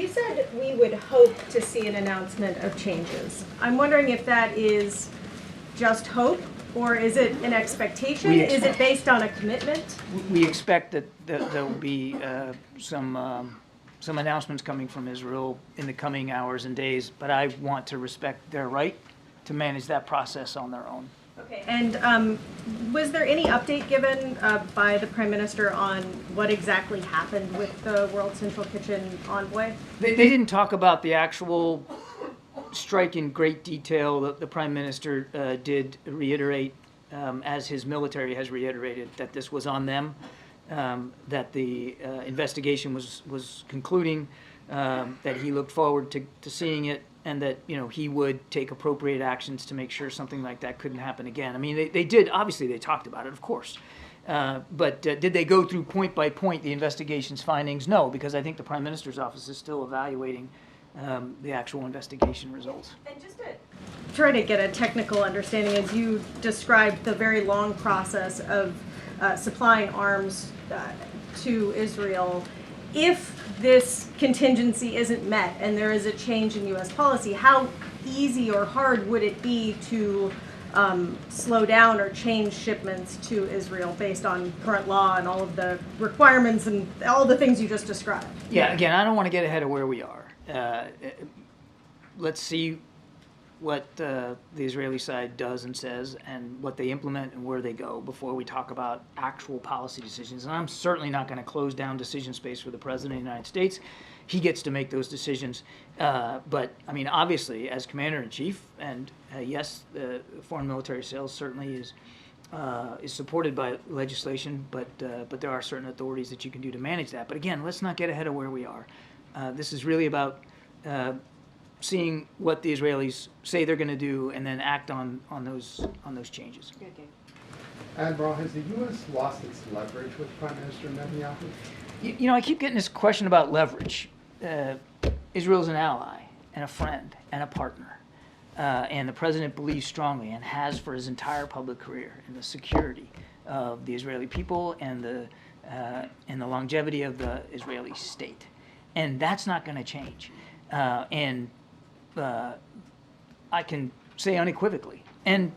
You said we would hope to see an announcement of changes. I'm wondering if that is just hope, or is it an expectation? Is it based on a commitment? We expect that there will be some announcements coming from Israel in the coming hours and days, but I want to respect their right to manage that process on their own. Okay. And was there any update given by the Prime Minister on what exactly happened with the World Central Kitchen envoy? They didn't talk about the actual strike in great detail. The Prime Minister did reiterate, as his military has reiterated, that this was on them, that the investigation was concluding, that he looked forward to seeing it, and that he would take appropriate actions to make sure something like that couldn't happen again. I mean, they did, obviously they talked about it, of course. But did they go through point by point the investigation's findings? No, because I think the Prime Minister's office is still evaluating the actual investigation results. And just to try to get a technical understanding, as you described the very long process of supplying arms to Israel, if this contingency isn't met and there is a change in U.S. policy, how easy or hard would it be to slow down or change shipments to Israel based on current law and all of the requirements and all the things you just described? Yeah, again, I don't want to get ahead of where we are. Let's see what the Israeli side does and says and what they implement and where they go before we talk about actual policy decisions. And I'm certainly not going to close down decision space for the President of the United States. He gets to make those decisions. But, I mean, obviously, as Commander-in-Chief, and yes, foreign military sales certainly is supported by legislation, but there are certain authorities that you can do to manage that. But again, let's not get ahead of where we are. This is really about seeing what the Israelis say they're going to do and then act on those changes. Admiral, has the U.S. lost its leverage with Prime Minister Netanyahu? I keep getting this question about leverage. Israel's an ally and a friend and a partner. And the president believes strongly and has for his entire public career in the security of the Israeli people and the longevity of the Israeli state. And that's not going to change. I can say unequivocally, and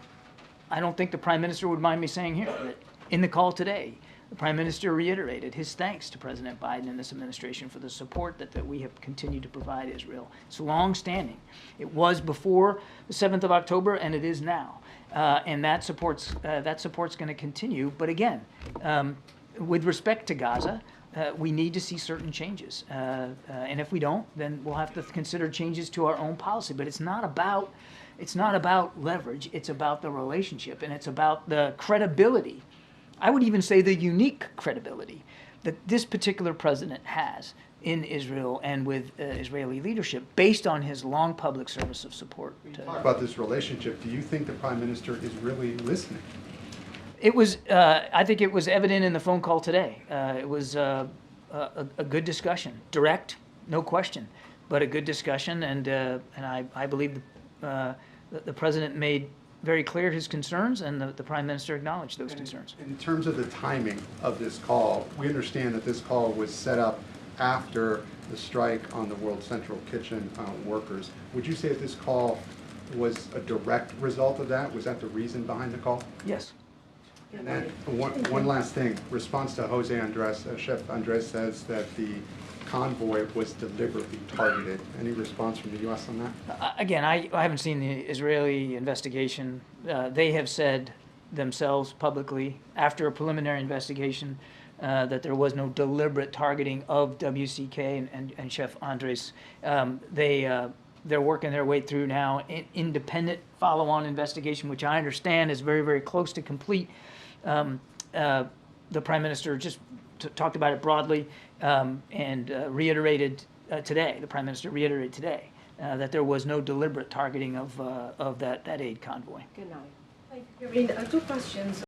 I don't think the Prime Minister would mind me saying here, that in the call today, the Prime Minister reiterated his thanks to President Biden and this administration for the support that we have continued to provide Israel. It's long-standing. It was before the 7th of October, and it is now. And that support's going to continue. But again, with respect to Gaza, we need to see certain changes. And if we don't, then we'll have to consider changes to our own policy. But it's not about leverage. It's about the relationship, and it's about the credibility. I would even say the unique credibility that this particular president has in Israel and with Israeli leadership based on his long public service of support. When you talk about this relationship, do you think the Prime Minister is really listening? It was. I think it was evident in the phone call today. It was a good discussion, direct, no question, but a good discussion, and I believe the president made very clear his concerns, and the Prime Minister acknowledged those concerns. In terms of the timing of this call, we understand that this call was set up after the strike on the World Central Kitchen workers. Would you say that this call was a direct result of that? Was that the reason behind the call? Yes. And then one last thing, response to Jose Andres, Chef Andres says that the convoy was deliberately targeted. Any response from the U.S. on that? Again, I haven't seen the Israeli investigation. They have said themselves publicly, after a preliminary investigation, that there was no deliberate targeting of WCK and Chef Andres. They're working their way through now an independent follow-on investigation, which I understand is very, very close to complete. The Prime Minister just talked about it broadly and reiterated today, the Prime Minister reiterated today, that there was no deliberate targeting of that aid convoy. Genau. Two questions.